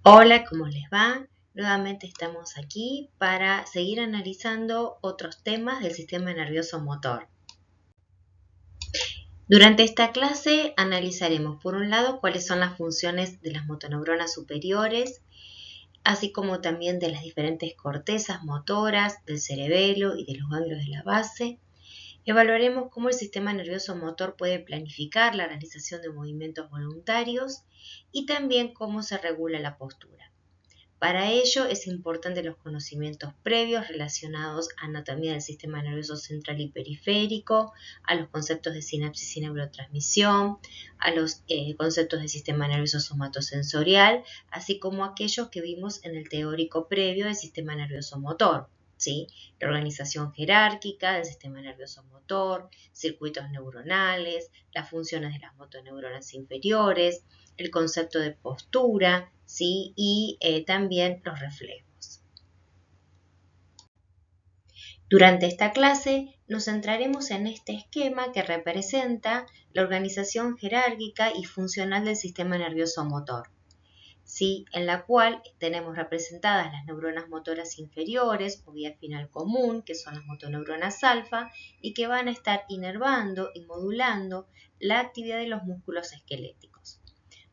Hola, ¿cómo les va? Nuevamente estamos aquí para seguir analizando otros temas del sistema nervioso motor. Durante esta clase analizaremos, por un lado, cuáles son las funciones de las motoneuronas superiores, así como también de las diferentes cortezas motoras, del cerebelo y de los ganglios de la base. Evaluaremos cómo el sistema nervioso motor puede planificar la realización de movimientos voluntarios y también cómo se regula la postura. Para ello es importante los conocimientos previos relacionados a anatomía del sistema nervioso central y periférico, a los conceptos de sinapsis y neurotransmisión, a los conceptos del sistema nervioso somatosensorial, así como aquellos que vimos en el teórico previo del sistema nervioso motor. ¿Sí? La organización jerárquica del sistema nervioso motor, circuitos neuronales, las funciones de las motoneuronas inferiores, el concepto de postura, ¿sí? Y también los reflejos. Durante esta clase nos centraremos en este esquema que representa la organización jerárquica y funcional del sistema nervioso motor, ¿sí? En la cual tenemos representadas las neuronas motoras inferiores o vía final común, que son las motoneuronas alfa, y que van a estar inervando y modulando la actividad de los músculos esqueléticos.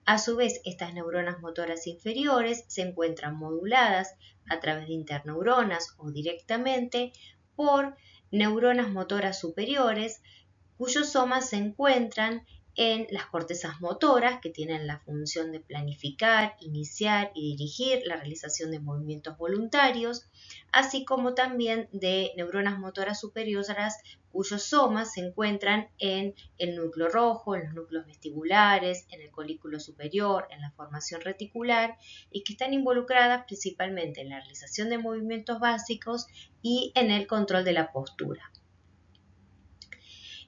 A su vez, estas neuronas motoras inferiores se encuentran moduladas a través de interneuronas o directamente por neuronas motoras superiores, cuyos somas se encuentran en las cortezas motoras, que tienen la función de planificar, iniciar y dirigir la realización de movimientos voluntarios, así como también de neuronas motoras superiores, cuyos somas se encuentran en el núcleo rojo, en los núcleos vestibulares, en el colículo superior, en la formación reticular, y que están involucradas principalmente en la realización de movimientos básicos y en el control de la postura.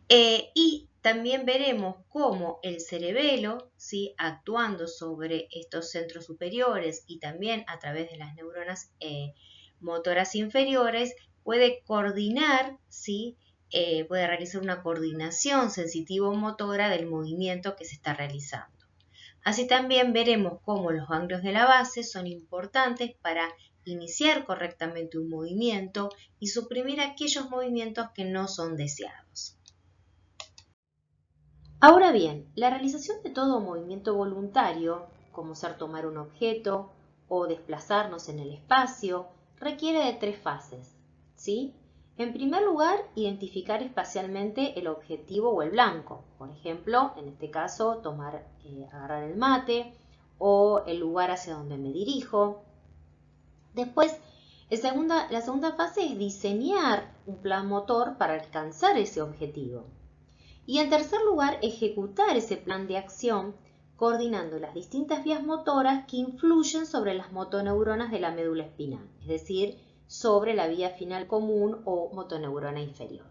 Y también veremos cómo el cerebelo, ¿sí? Actuando sobre estos centros superiores y también a través de las neuronas motoras inferiores, puede coordinar, ¿sí? Puede realizar una coordinación sensitivo-motora del movimiento que se está realizando. Así también veremos cómo los ganglios de la base son importantes para iniciar correctamente un movimiento y suprimir aquellos movimientos que no son deseados. Ahora bien, la realización de todo movimiento voluntario, como ser tomar un objeto o desplazarnos en el espacio, requiere de tres fases, ¿sí? En primer lugar, identificar espacialmente el objetivo o el blanco. Por ejemplo, en este caso, agarrar el mate o el lugar hacia donde me dirijo. Después, la segunda fase es diseñar un plan motor para alcanzar ese objetivo. Y en tercer lugar, ejecutar ese plan de acción coordinando las distintas vías motoras que influyen sobre las motoneuronas de la médula espinal, es decir, sobre la vía final común o motoneurona inferior.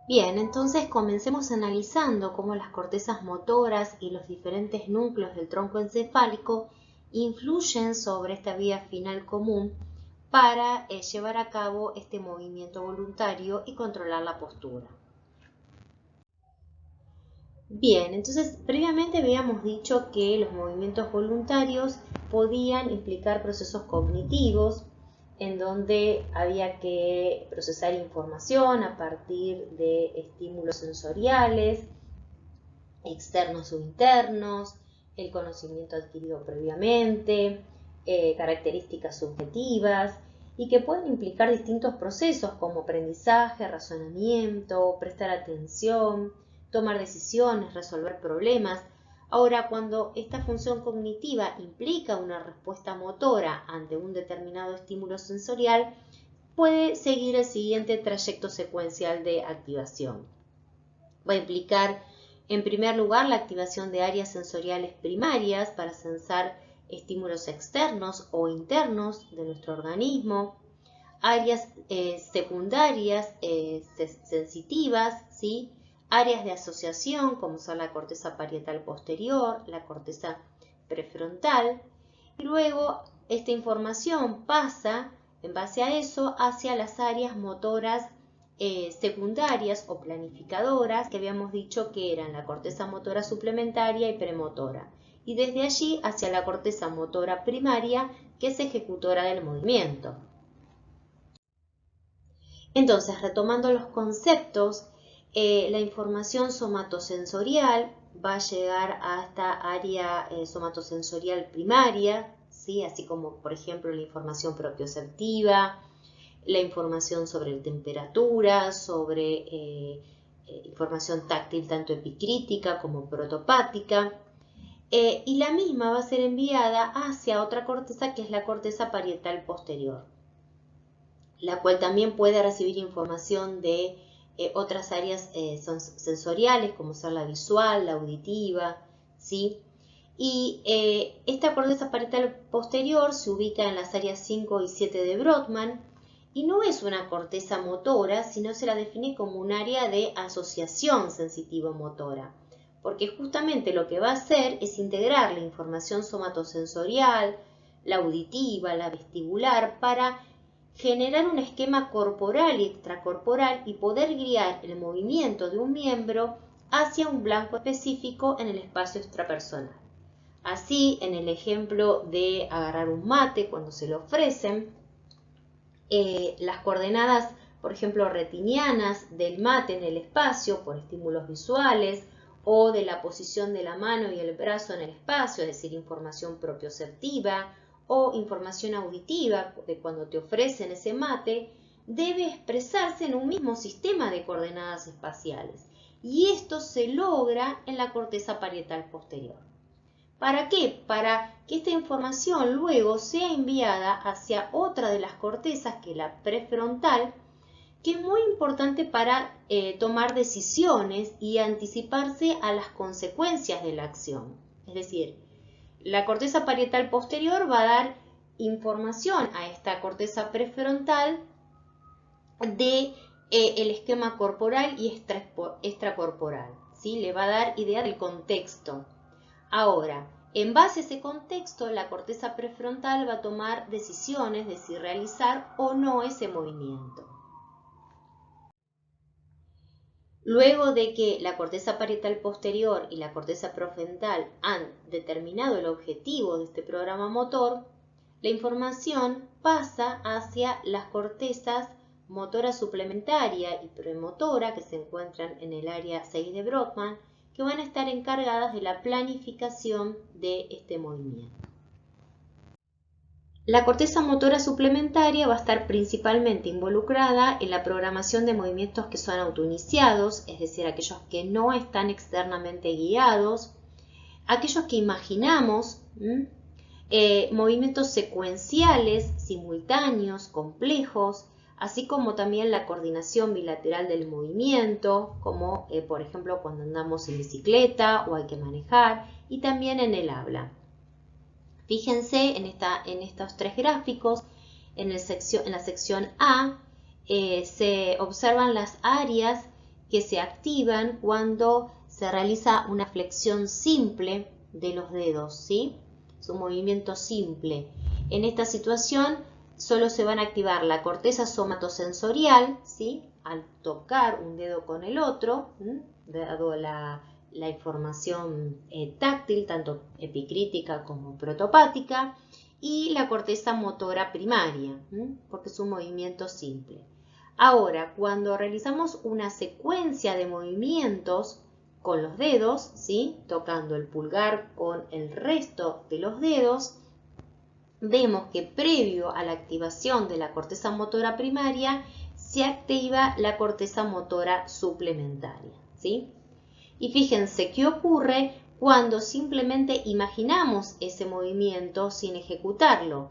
Bien, entonces comencemos analizando cómo las cortezas motoras y los diferentes núcleos del tronco encefálico influyen sobre esta vía final común para llevar a cabo este movimiento voluntario y controlar la postura. Bien, entonces previamente habíamos dicho que los movimientos voluntarios podían implicar procesos cognitivos en donde había que procesar información a partir de estímulos sensoriales, externos o internos, el conocimiento adquirido previamente, características subjetivas y que pueden implicar distintos procesos como aprendizaje, razonamiento, prestar atención, tomar decisiones, resolver problemas. Ahora, cuando esta función cognitiva implica una respuesta motora ante un determinado estímulo sensorial, puede seguir el siguiente trayecto secuencial de activación. Va a implicar, en primer lugar, la activación de áreas sensoriales primarias para sensar estímulos externos o internos de nuestro organismo, áreas secundarias sensitivas, ¿sí? Áreas de asociación como son la corteza parietal posterior, la corteza prefrontal, y luego esta información pasa, en base a eso, hacia las áreas motoras secundarias o planificadoras, que habíamos dicho que eran la corteza motora suplementaria y premotora. y desde allí hacia la corteza motora primaria, que es ejecutora del movimiento. Entonces, retomando los conceptos, la información somatosensorial va a llegar a esta área somatosensorial primaria, ¿sí? Así como, por ejemplo, la información propioceptiva, la información sobre la temperatura, sobre información táctil tanto epicrítica como protopática, y la misma va a ser enviada hacia otra corteza que es la corteza parietal posterior, la cual también puede recibir información de otras áreas sensoriales como ser la visual, la auditiva, ¿sí? Y esta corteza parietal posterior se ubica en las áreas 5 y 7 de Brodmann y no es una corteza motora, sino se la define como un área de asociación sensitivo-motora, porque justamente lo que va a hacer es integrar la información somatosensorial, la auditiva, la vestibular, para generar un esquema corporal y extracorporal y poder guiar el movimiento de un miembro hacia un blanco específico en el espacio extrapersonal. Así, en el ejemplo de agarrar un mate cuando se lo ofrecen, las coordenadas, por ejemplo, retinianas del mate en el espacio por estímulos visuales o de la posición de la mano y el brazo en el espacio, es decir, información propioceptiva o información auditiva de cuando te ofrecen ese mate, debe expresarse en un mismo sistema de coordenadas espaciales. Y esto se logra en la corteza parietal posterior. ¿Para qué? Para que esta información luego sea enviada hacia otra de las cortezas, que es la prefrontal, que es muy importante para tomar decisiones y anticiparse a las consecuencias de la acción. Es decir, la corteza parietal posterior va a dar información a esta corteza prefrontal de el esquema corporal y extracorporal, ¿sí? Le va a dar idea del contexto. Ahora, en base a ese contexto, la corteza prefrontal va a tomar decisiones de si realizar o no ese movimiento. Luego de que la corteza parietal posterior y la corteza prefrontal han determinado el objetivo de este programa motor, la información pasa hacia las cortezas motora suplementaria y premotora, que se encuentran en el área 6 de Brodmann, que van a estar encargadas de la planificación de este movimiento. La corteza motora suplementaria va a estar principalmente involucrada en la programación de movimientos que son autoiniciados, es decir, aquellos que no están externamente guiados, aquellos que imaginamos, movimientos secuenciales, simultáneos, complejos, así como también la coordinación bilateral del movimiento, como por ejemplo cuando andamos en bicicleta o hay que manejar, y también en el habla. Fíjense en estos tres gráficos, en la sección A se observan las áreas que se activan cuando se realiza una flexión simple de los dedos, ¿sí? Es un movimiento simple. En esta situación solo se van a activar la corteza somatosensorial, ¿sí? Al tocar un dedo con el otro, dado la información táctil, tanto epicrítica como protopática, y la corteza motora primaria, porque es un movimiento simple. Ahora, cuando realizamos una secuencia de movimientos con los dedos, ¿sí? Tocando el pulgar con el resto de los dedos, vemos que previo a la activación de la corteza motora primaria se activa la corteza motora suplementaria, ¿sí? Y fíjense qué ocurre cuando simplemente imaginamos ese movimiento sin ejecutarlo.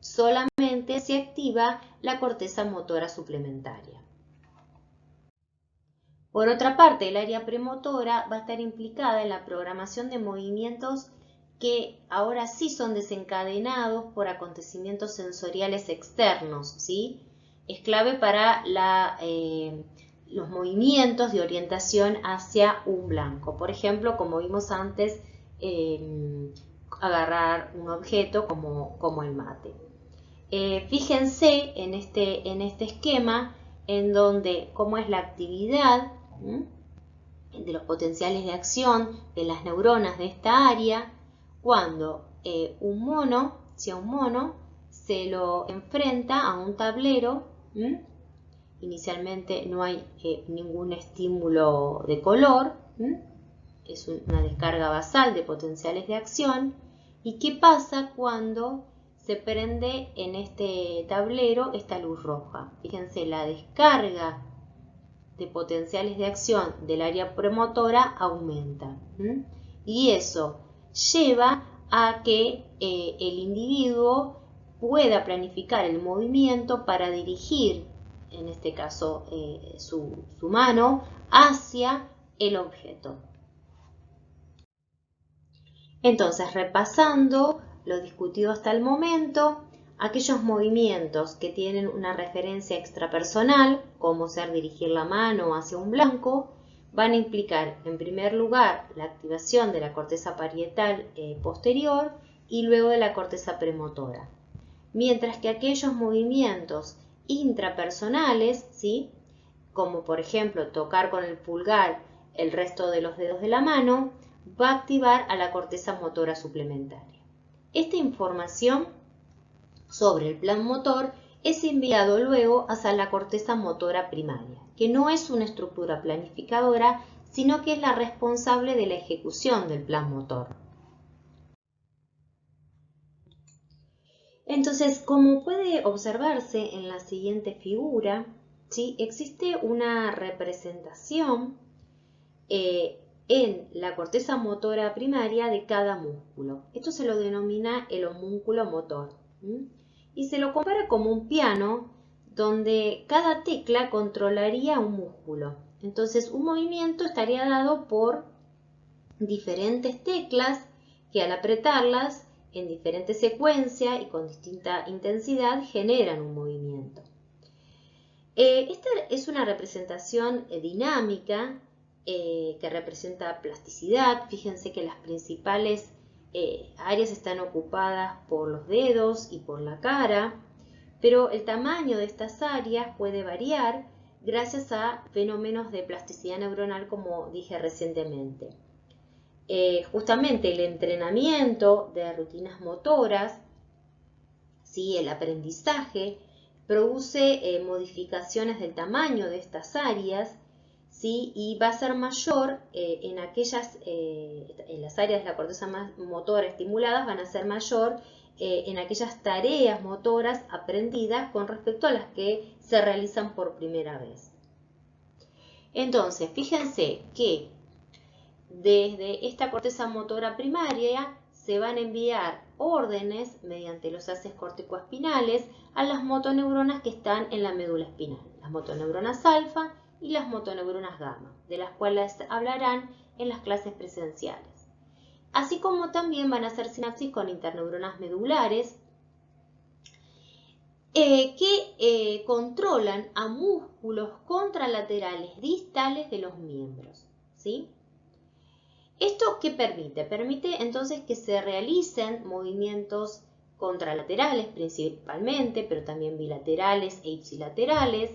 Solamente se activa la corteza motora suplementaria. Por otra parte, el área premotora va a estar implicada en la programación de movimientos que ahora sí son desencadenados por acontecimientos sensoriales externos, ¿sí? Es clave para los movimientos de orientación hacia un blanco. Por ejemplo, como vimos antes, agarrar un objeto como el mate. Fíjense en este esquema en donde cómo es la actividad de los potenciales de acción de las neuronas de esta área, cuando un mono se lo enfrenta a un tablero. Inicialmente no hay ningún estímulo de color, es una descarga basal de potenciales de acción. ¿Y qué pasa cuando se prende en este tablero esta luz roja? Fíjense, la descarga de potenciales de acción del área premotora aumenta. Y eso lleva a que el individuo pueda planificar el movimiento para dirigir, en este caso su mano, hacia el objeto. Entonces, repasando lo discutido hasta el momento, aquellos movimientos que tienen una referencia extrapersonal, como ser dirigir la mano hacia un blanco, van a implicar, en primer lugar, la activación de la corteza parietal posterior y luego de la corteza premotora. Mientras que aquellos movimientos intrapersonales, ¿sí?, como por ejemplo tocar con el pulgar el resto de los dedos de la mano, va a activar a la corteza motora suplementaria. Esta información sobre el plan motor es enviado luego hacia la corteza motora primaria, que no es una estructura planificadora, sino que es la responsable de la ejecución del plan motor. Entonces, como puede observarse en la siguiente figura, ¿sí?, existe una representación en la corteza motora primaria de cada músculo. Esto se lo denomina el homúnculo motor. Y se lo compara como un piano donde cada tecla controlaría un músculo. Entonces, un movimiento estaría dado por diferentes teclas que al apretarlas en diferente secuencia y con distinta intensidad generan un movimiento. Esta es una representación dinámica que representa plasticidad. Fíjense que las principales áreas están ocupadas por los dedos y por la cara, pero el tamaño de estas áreas puede variar gracias a fenómenos de plasticidad neuronal, como dije recientemente. Justamente el entrenamiento de rutinas motoras, ¿sí?, el aprendizaje, produce modificaciones del tamaño de estas áreas, ¿sí?, y va a ser mayor en las áreas de la corteza motora estimuladas, van a ser mayor en aquellas tareas motoras aprendidas con respecto a las que se realizan por primera vez. Entonces, fíjense que desde esta corteza motora primaria se van a enviar órdenes mediante los haces corticoespinales a las motoneuronas que están en la médula espinal, las motoneuronas alfa y las motoneuronas gamma, de las cuales hablarán en las clases presenciales. Así como también van a hacer sinapsis con interneuronas medulares que controlan a músculos contralaterales distales de los miembros, ¿sí? ¿Esto qué permite? Permite entonces que se realicen movimientos contralaterales principalmente, pero también bilaterales e ipsilaterales.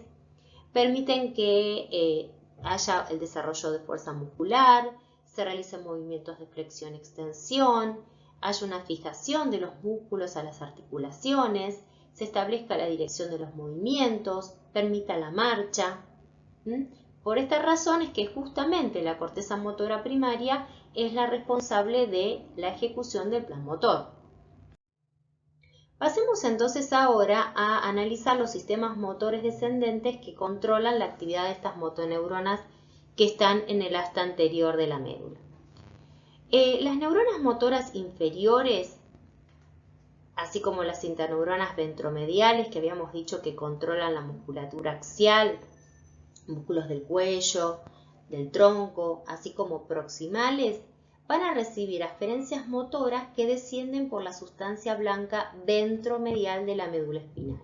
Permiten que haya el desarrollo de fuerza muscular, se realicen movimientos de flexión-extensión, haya una fijación de los músculos a las articulaciones, se establezca la dirección de los movimientos, permita la marcha. Por esta razón es que justamente la corteza motora primaria es la responsable de la ejecución del plan motor. Pasemos entonces ahora a analizar los sistemas motores descendentes que controlan la actividad de estas motoneuronas que están en el asta anterior de la médula. Las neuronas motoras inferiores, así como las interneuronas ventromediales, que habíamos dicho que controlan la musculatura axial, músculos del cuello, del tronco, así como proximales, van a recibir aferencias motoras que descienden por la sustancia blanca ventromedial de la médula espinal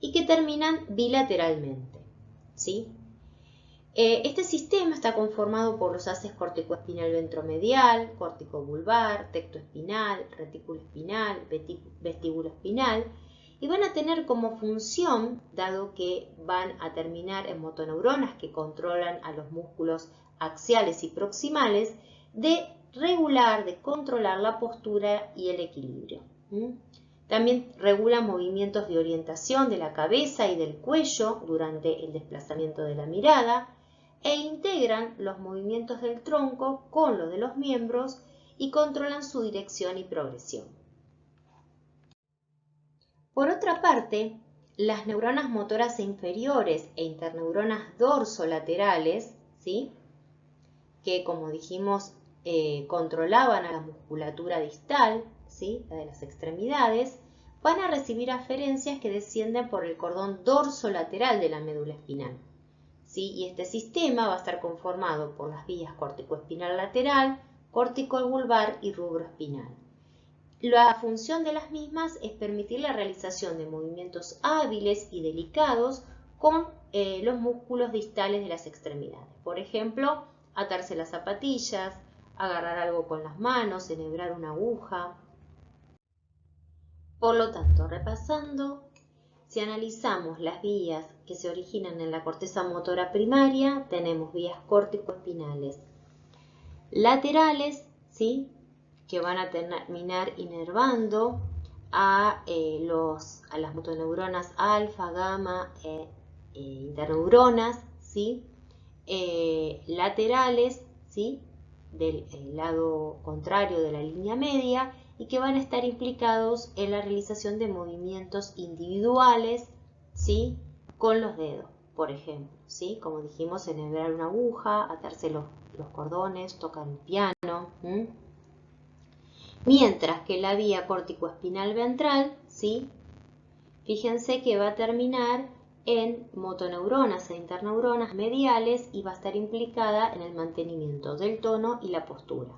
y que terminan bilateralmente, ¿sí? Este sistema está conformado por los haces corticoespinal ventromedial, corticobulbar, tectoespinal, retículo espinal, vestíbulo espinal, y van a tener como función, dado que van a terminar en motoneuronas que controlan a los músculos axiales y proximales, de regular, de controlar la postura y el equilibrio. También regula movimientos de orientación de la cabeza y del cuello durante el desplazamiento de la mirada e integran los movimientos del tronco con los de los miembros y controlan su dirección y progresión. Por otra parte, las neuronas motoras inferiores e interneuronas dorsolaterales, ¿sí?, que como dijimos controlaban a la musculatura distal, ¿sí?, la de las extremidades, van a recibir aferencias que descienden por el cordón dorsolateral de la médula espinal. ¿Sí? Y este sistema va a estar conformado por las vías córtico-espinal lateral, córtico-bulbar y rubroespinal. La función de las mismas es permitir la realización de movimientos hábiles y delicados con los músculos distales de las extremidades. Por ejemplo, atarse las zapatillas, agarrar algo con las manos, enhebrar una aguja. Por lo tanto, repasando, si analizamos las vías que se originan en la corteza motora primaria, tenemos vías córtico-espinales laterales, ¿sí?, que van a terminar inervando a las motoneuronas alfa, gamma e interneuronas, ¿sí?, laterales, ¿sí?, del lado contrario de la línea media, y que van a estar implicados en la realización de movimientos individuales, ¿sí?, con los dedos, por ejemplo, ¿sí?, como dijimos, enhebrar una aguja, atarse los cordones, tocar el piano. Mientras que la vía córtico-espinal ventral, ¿sí?, fíjense que va a terminar en motoneuronas e interneuronas mediales y va a estar implicada en el mantenimiento del tono y la postura.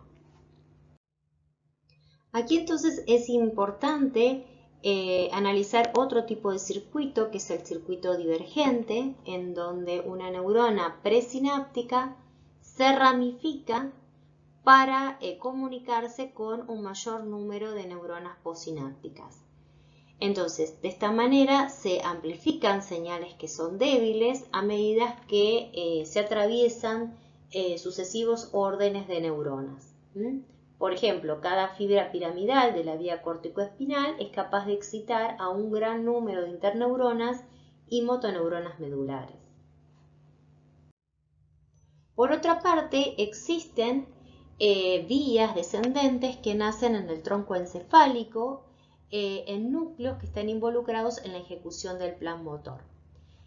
Aquí entonces es importante analizar otro tipo de circuito, que es el circuito divergente, en donde una neurona presináptica se ramifica para comunicarse con un mayor número de neuronas posinápticas. Entonces, de esta manera se amplifican señales que son débiles a medida que se atraviesan sucesivos órdenes de neuronas. Por ejemplo, cada fibra piramidal de la vía córtico-espinal es capaz de excitar a un gran número de interneuronas y motoneuronas medulares. Por otra parte, existen vías descendentes que nacen en el tronco encefálico en núcleos que están involucrados en la ejecución del plan motor.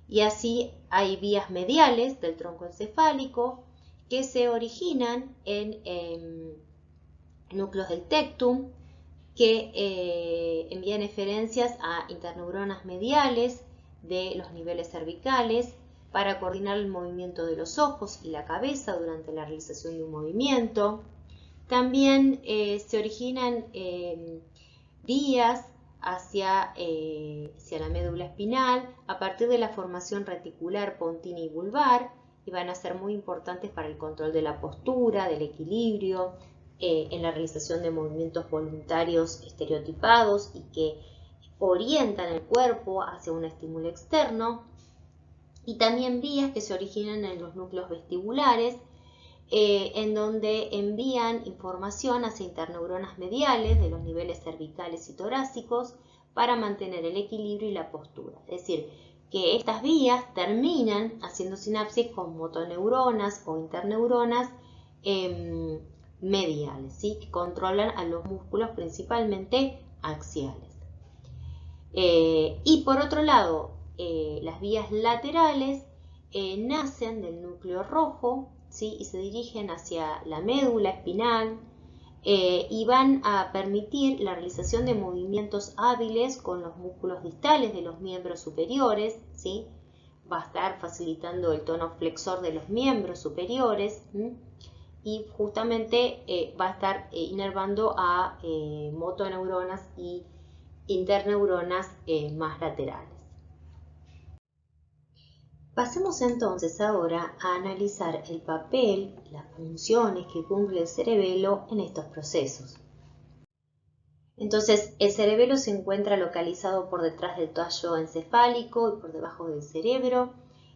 Y así hay vías mediales del tronco encefálico que se originan en núcleos del tectum, que envían eferencias a interneuronas mediales de los niveles cervicales para coordinar el movimiento de los ojos y la cabeza durante la realización de un movimiento. También se originan vías hacia la médula espinal a partir de la formación reticular pontina y bulbar, y van a ser muy importantes para el control de la postura, del equilibrio, en la realización de movimientos voluntarios estereotipados y que orientan el cuerpo hacia un estímulo externo. Y también vías que se originan en los núcleos vestibulares, en donde envían información hacia interneuronas mediales de los niveles cervicales y torácicos para mantener el equilibrio y la postura. Es decir, que estas vías terminan haciendo sinapsis con motoneuronas o interneuronas mediales, ¿sí?, que controlan a los músculos principalmente axiales. Y por otro lado, las vías laterales nacen del núcleo rojo, ¿sí?, y se dirigen hacia la médula espinal y van a permitir la realización de movimientos hábiles con los músculos distales de los miembros superiores, ¿sí?, va a estar facilitando el tono flexor de los miembros superiores, y justamente va a estar inervando a motoneuronas y interneuronas más laterales. Pasemos entonces ahora a analizar el papel, las funciones que cumple el cerebelo en estos procesos. Entonces, el cerebelo se encuentra localizado por detrás del tallo encefálico y por debajo del cerebro,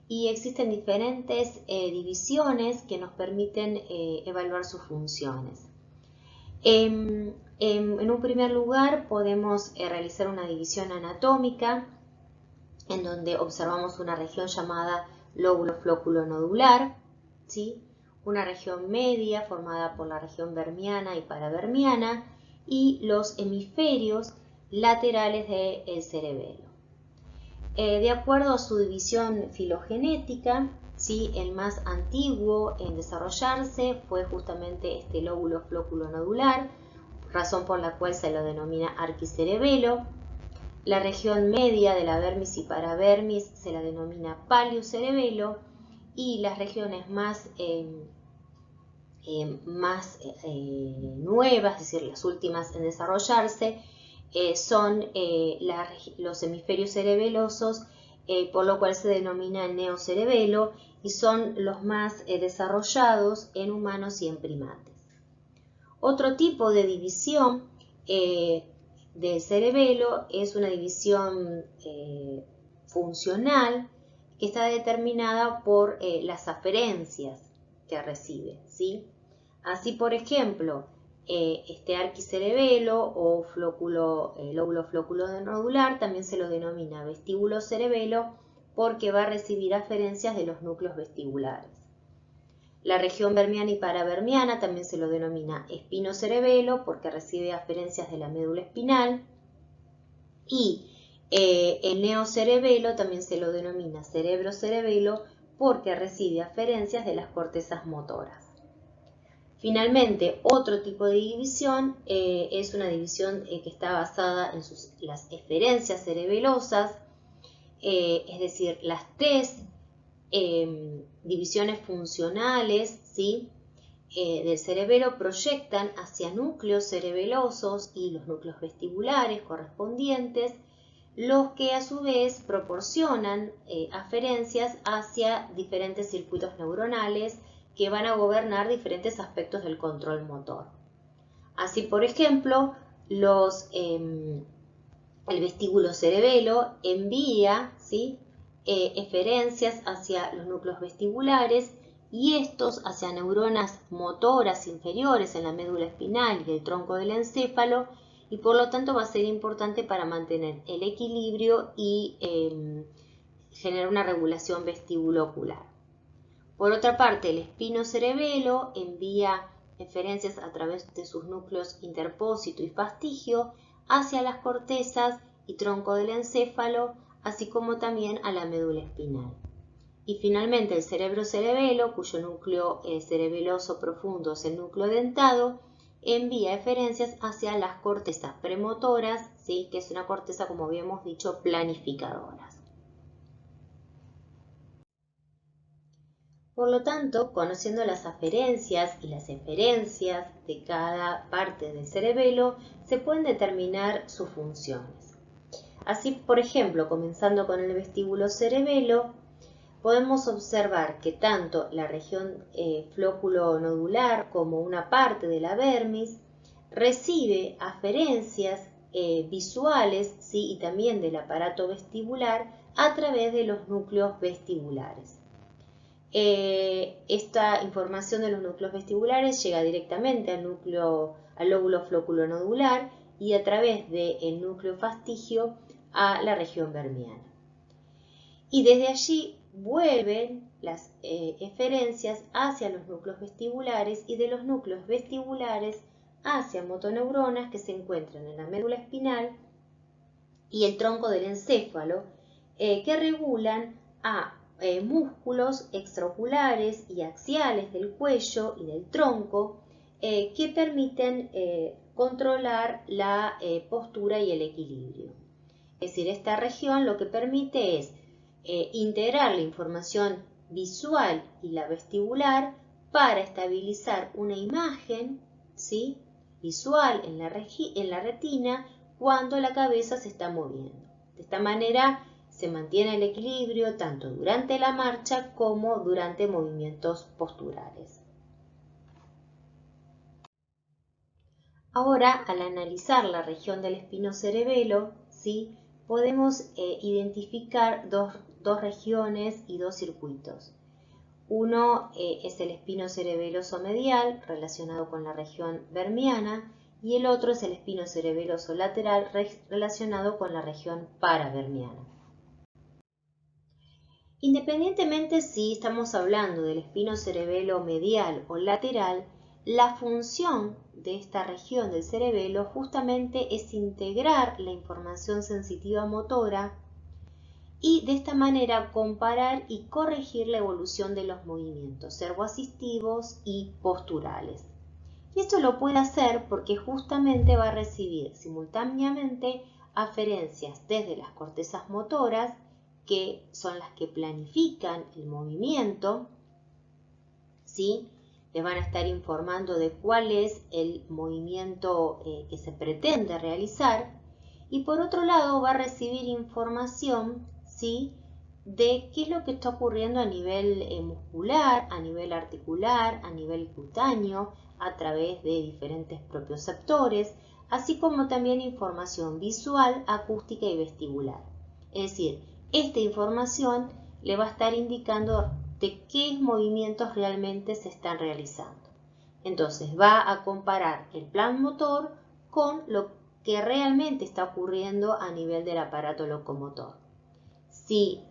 y existen diferentes divisiones que nos permiten evaluar sus funciones. En un primer lugar podemos realizar una división anatómica en donde observamos una región llamada lóbulo flóculo nodular, ¿sí? Una región media formada por la región vermiana y paravermiana y los hemisferios laterales del cerebelo. De acuerdo a su división filogenética, ¿sí? El más antiguo en desarrollarse fue justamente este lóbulo flóculo nodular, razón por la cual se lo denomina arquicerebelo. La región media de la vermis y paravermis se la denomina paliocerebelo, y las regiones más nuevas, es decir, las últimas en desarrollarse, son los hemisferios cerebelosos, por lo cual se denomina neocerebelo, y son los más desarrollados en humanos y en primates. Otro tipo de división del cerebelo es una división funcional que está determinada por las aferencias que recibe, ¿sí? Así, por ejemplo, este arquicerebelo o lóbulo flóculo nodular también se lo denomina vestíbulo cerebelo porque va a recibir aferencias de los núcleos vestibulares. La región vermiana y paravermiana también se lo denomina espinocerebelo porque recibe aferencias de la médula espinal, y el neocerebelo también se lo denomina cerebrocerebelo porque recibe aferencias de las cortezas motoras. Finalmente, otro tipo de división es una división que está basada en las eferencias cerebelosas, es decir, las tres divisiones funcionales, ¿sí? Del cerebelo proyectan hacia núcleos cerebelosos y los núcleos vestibulares correspondientes, los que a su vez proporcionan aferencias hacia diferentes circuitos neuronales que van a gobernar diferentes aspectos del control motor. Así, por ejemplo, el vestíbulo cerebelo envía, ¿sí? Eferencias hacia los núcleos vestibulares y estos hacia neuronas motoras inferiores en la médula espinal y el tronco del encéfalo, y por lo tanto va a ser importante para mantener el equilibrio y generar una regulación vestibulo-ocular. Por otra parte, el espinocerebelo envía eferencias a través de sus núcleos interpósito y fastigio hacia las cortezas y tronco del encéfalo, así como también a la médula espinal. Y finalmente el cerebrocerebelo, cuyo núcleo cerebeloso profundo es el núcleo dentado, envía eferencias hacia las cortezas premotoras, ¿sí? Que es una corteza, como habíamos dicho, planificadoras. Por lo tanto, conociendo las aferencias y las eferencias de cada parte del cerebelo, se pueden determinar sus funciones. Así, por ejemplo, comenzando con el vestíbulo cerebelo, podemos observar que tanto la región flóculo nodular como una parte de la vermis recibe aferencias visuales, ¿sí? Y también del aparato vestibular a través de los núcleos vestibulares. Esta información de los núcleos vestibulares llega directamente al lóbulo flóculo nodular y a través del núcleo fastigio a la región vermiana. Y desde allí vuelven las eferencias hacia los núcleos vestibulares y de los núcleos vestibulares hacia motoneuronas que se encuentran en la médula espinal y el tronco del encéfalo, que regulan a músculos extraoculares y axiales del cuello y del tronco, que permiten controlar la postura y el equilibrio. Es decir, esta región lo que permite es integrar la información visual y la vestibular para estabilizar una imagen, ¿sí? Visual en la retina cuando la cabeza se está moviendo. De esta manera se mantiene el equilibrio tanto durante la marcha como durante movimientos posturales. Ahora, al analizar la región del espinocerebelo, ¿sí? Podemos identificar dos regiones y dos circuitos. Uno es el espino cerebeloso medial relacionado con la región vermiana y el otro es el espino cerebeloso lateral relacionado con la región paravermiana. Independientemente si estamos hablando del espino cerebelo medial o lateral, la función de esta región del cerebelo justamente es integrar la información sensitiva motora y de esta manera comparar y corregir la evolución de los movimientos servoasistivos y posturales. Y esto lo puede hacer porque justamente va a recibir simultáneamente aferencias desde las cortezas motoras, que son las que planifican el movimiento, ¿sí? Les van a estar informando de cuál es el movimiento que se pretende realizar, y por otro lado va a recibir información, ¿sí?, de qué es lo que está ocurriendo a nivel muscular, a nivel articular, a nivel cutáneo, a través de diferentes propioceptores, así como también información visual, acústica y vestibular. Es decir, esta información le va a estar indicando de qué movimientos realmente se están realizando. Entonces va a comparar el plan motor con lo que realmente está ocurriendo a nivel del aparato locomotor. Si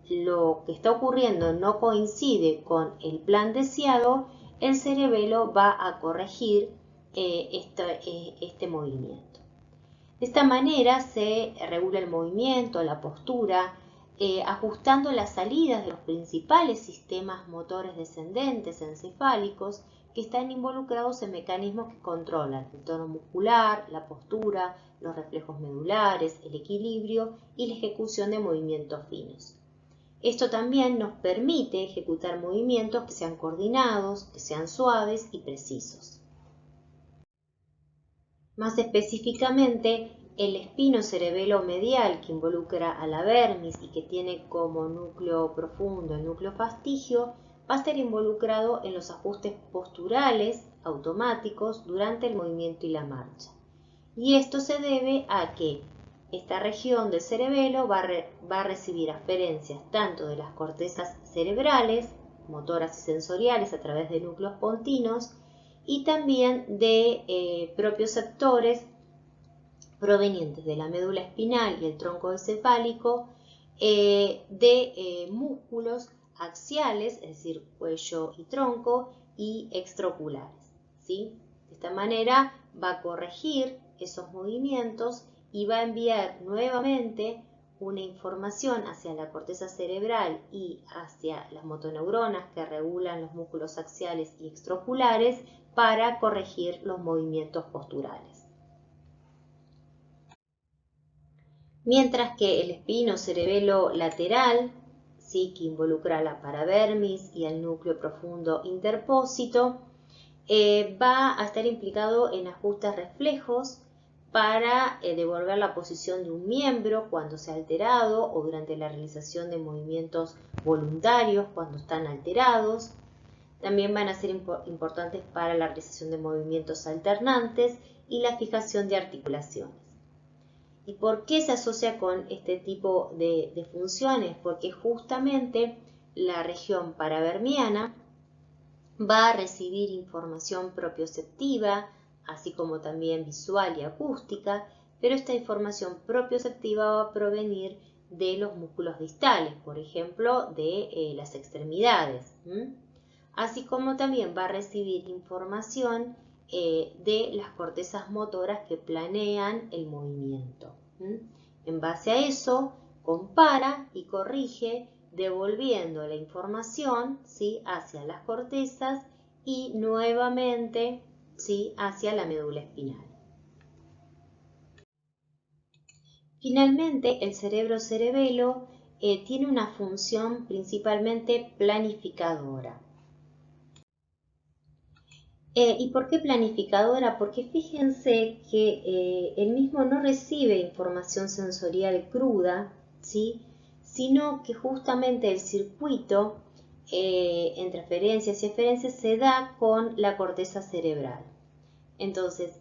lo que está ocurriendo no coincide con el plan deseado, el cerebelo va a corregir este movimiento. De esta manera se regula el movimiento, la postura, ajustando las salidas de los principales sistemas motores descendentes encefálicos que están involucrados en mecanismos que controlan el tono muscular, la postura, los reflejos medulares, el equilibrio y la ejecución de movimientos finos. Esto también nos permite ejecutar movimientos que sean coordinados, que sean suaves y precisos. Más específicamente, el espino cerebelo medial, que involucra a la vermis y que tiene como núcleo profundo el núcleo fastigio, va a estar involucrado en los ajustes posturales automáticos durante el movimiento y la marcha. Y esto se debe a que esta región del cerebelo va a recibir aferencias tanto de las cortezas cerebrales, motoras y sensoriales a través de núcleos pontinos, y también de propioceptores provenientes de la médula espinal y el tronco encefálico, de músculos axiales, es decir, cuello y tronco, y extraoculares, ¿sí? De esta manera va a corregir esos movimientos y va a enviar nuevamente una información hacia la corteza cerebral y hacia las motoneuronas que regulan los músculos axiales y extraoculares para corregir los movimientos posturales. Mientras que el espino cerebelo lateral, ¿sí?, que involucra a la paravermis y al núcleo profundo interpósito, va a estar implicado en ajustes reflejos para devolver la posición de un miembro cuando se ha alterado o durante la realización de movimientos voluntarios cuando están alterados. También van a ser importantes para la realización de movimientos alternantes y la fijación de articulaciones. ¿Y por qué se asocia con este tipo de funciones? Porque justamente la región paravermiana va a recibir información propioceptiva, así como también visual y acústica, pero esta información propioceptiva va a provenir de los músculos distales, por ejemplo, de las extremidades, así como también va a recibir información de las cortezas motoras que planean el movimiento. En base a eso, compara y corrige, devolviendo la información, ¿sí?, hacia las cortezas y nuevamente, ¿sí?, hacia la médula espinal. Finalmente, el cerebro-cerebelo tiene una función principalmente planificadora. ¿Y por qué planificadora? Porque fíjense que el mismo no recibe información sensorial cruda, ¿sí?, sino que justamente el circuito entre aferencias y eferencias se da con la corteza cerebral. Entonces,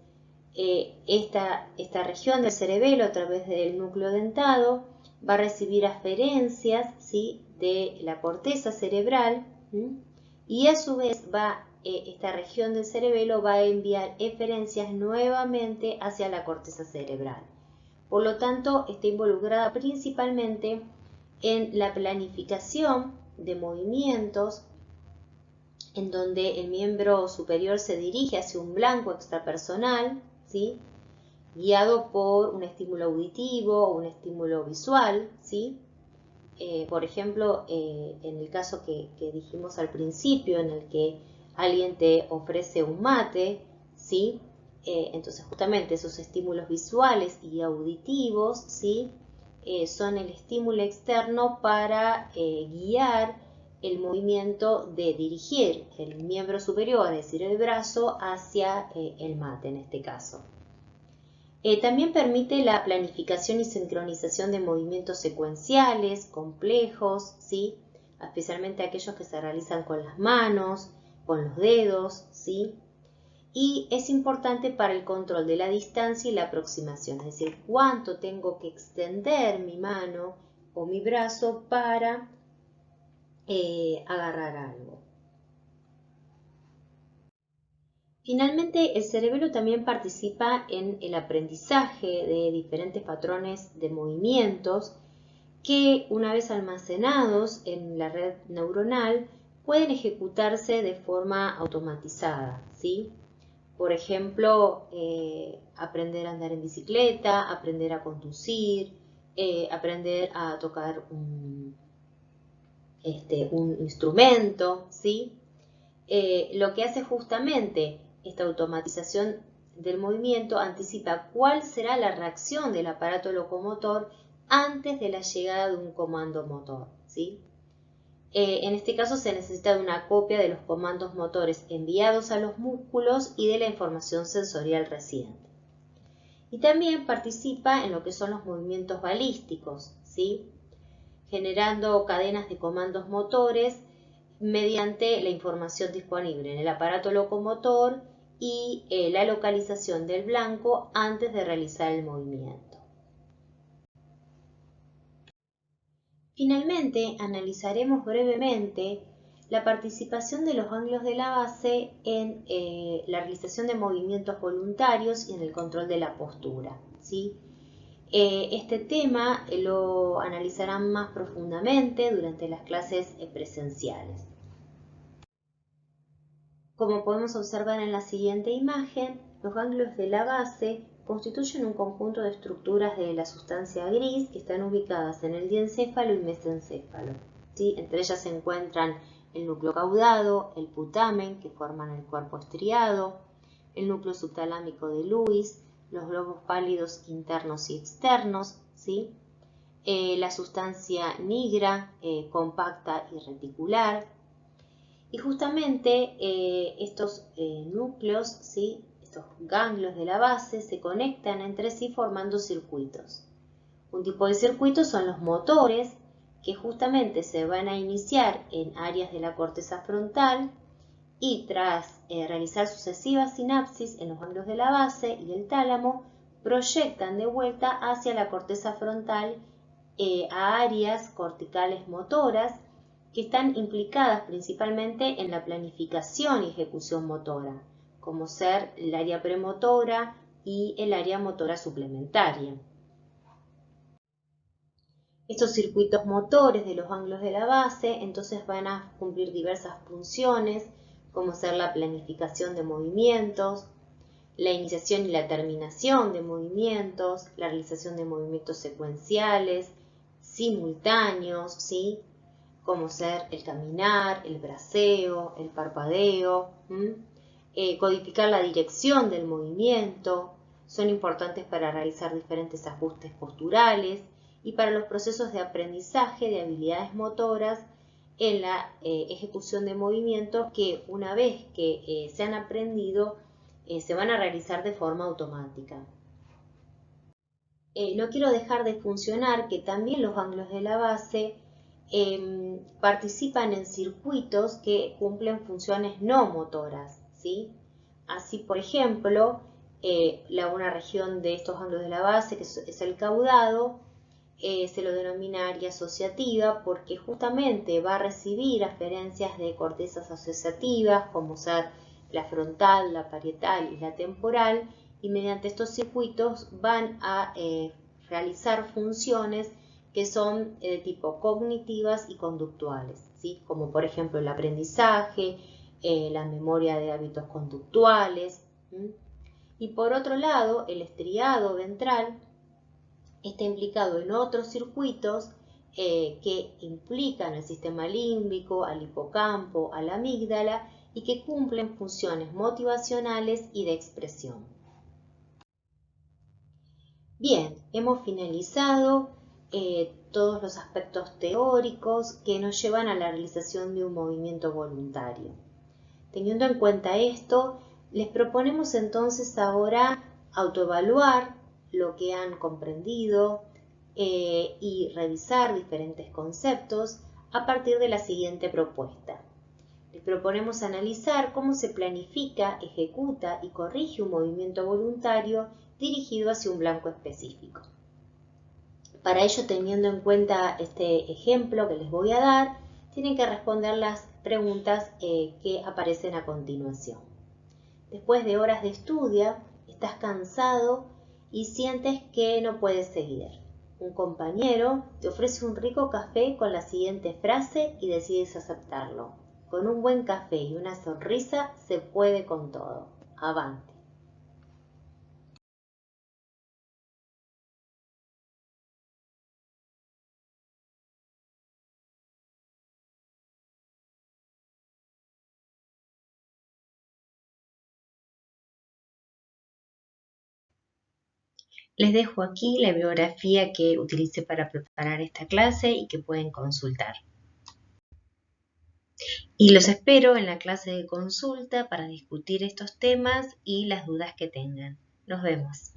esta región del cerebelo a través del núcleo dentado va a recibir aferencias, ¿sí?, de la corteza cerebral Y a su vez esta región del cerebelo va a enviar eferencias nuevamente hacia la corteza cerebral. Por lo tanto, está involucrada principalmente en la planificación de movimientos, en donde el miembro superior se dirige hacia un blanco extrapersonal, ¿sí?, guiado por un estímulo auditivo o un estímulo visual, ¿sí? Por ejemplo, en el caso que dijimos al principio, en el que alguien te ofrece un mate, ¿sí? Entonces justamente esos estímulos visuales y auditivos, ¿sí?, son el estímulo externo para guiar el movimiento de dirigir el miembro superior, es decir, el brazo, hacia el mate en este caso. También permite la planificación y sincronización de movimientos secuenciales, complejos, ¿sí?, especialmente aquellos que se realizan con las manos, con los dedos, ¿sí?, y es importante para el control de la distancia y la aproximación, es decir, cuánto tengo que extender mi mano o mi brazo para agarrar algo. Finalmente, el cerebelo también participa en el aprendizaje de diferentes patrones de movimientos que, una vez almacenados en la red neuronal, pueden ejecutarse de forma automatizada, ¿sí? Por ejemplo, aprender a andar en bicicleta, aprender a conducir, aprender a tocar un instrumento, ¿sí? Lo que hace justamente esta automatización del movimiento anticipa cuál será la reacción del aparato locomotor antes de la llegada de un comando motor, ¿sí? En este caso se necesita de una copia de los comandos motores enviados a los músculos y de la información sensorial reciente. Y también participa en lo que son los movimientos balísticos, ¿sí?, generando cadenas de comandos motores mediante la información disponible en el aparato locomotor y la localización del blanco antes de realizar el movimiento. Finalmente, analizaremos brevemente la participación de los ganglios de la base en la realización de movimientos voluntarios y en el control de la postura, ¿sí? Este tema lo analizarán más profundamente durante las clases presenciales. Como podemos observar en la siguiente imagen, los ganglios de la base constituyen un conjunto de estructuras de la sustancia gris que están ubicadas en el diencéfalo y mesencéfalo, ¿sí? Entre ellas se encuentran el núcleo caudado, el putamen, que forman el cuerpo estriado, el núcleo subtalámico de Lewis, los globos pálidos internos y externos, ¿sí?, la sustancia nigra, compacta y reticular. Y justamente estos núcleos, ¿sí?, estos ganglios de la base, se conectan entre sí formando circuitos. Un tipo de circuitos son los motores, que justamente se van a iniciar en áreas de la corteza frontal y tras realizar sucesivas sinapsis en los ganglios de la base y el tálamo, proyectan de vuelta hacia la corteza frontal a áreas corticales motoras que están implicadas principalmente en la planificación y ejecución motora, como ser el área premotora y el área motora suplementaria. Estos circuitos motores de los ganglios de la base entonces van a cumplir diversas funciones, como ser la planificación de movimientos, la iniciación y la terminación de movimientos, la realización de movimientos secuenciales, simultáneos, ¿sí?, como ser el caminar, el braceo, el parpadeo, codificar la dirección del movimiento, son importantes para realizar diferentes ajustes posturales y para los procesos de aprendizaje de habilidades motoras en la ejecución de movimientos que una vez que se han aprendido se van a realizar de forma automática. No quiero dejar de funcionar que también los ganglios de la base participan en circuitos que cumplen funciones no motoras, ¿sí? Así, por ejemplo, una región de estos ganglios de la base, que es el caudado, se lo denomina área asociativa porque justamente va a recibir aferencias de cortezas asociativas como ser la frontal, la parietal y la temporal, y mediante estos circuitos van a realizar funciones que son de tipo cognitivas y conductuales, ¿sí? Como por ejemplo el aprendizaje, la memoria de hábitos conductuales. Y por otro lado, el estriado ventral está implicado en otros circuitos que implican al sistema límbico, al hipocampo, a la amígdala y que cumplen funciones motivacionales y de expresión. Bien, hemos finalizado todos los aspectos teóricos que nos llevan a la realización de un movimiento voluntario. Teniendo en cuenta esto, les proponemos entonces ahora autoevaluar lo que han comprendido y revisar diferentes conceptos a partir de la siguiente propuesta. Les proponemos analizar cómo se planifica, ejecuta y corrige un movimiento voluntario dirigido hacia un blanco específico. Para ello, teniendo en cuenta este ejemplo que les voy a dar, tienen que responder las preguntas que aparecen a continuación. Después de horas de estudio, estás cansado y sientes que no puedes seguir. Un compañero te ofrece un rico café con la siguiente frase y decides aceptarlo. Con un buen café y una sonrisa se puede con todo. Avante. Les dejo aquí la bibliografía que utilicé para preparar esta clase y que pueden consultar. Y los espero en la clase de consulta para discutir estos temas y las dudas que tengan. Nos vemos.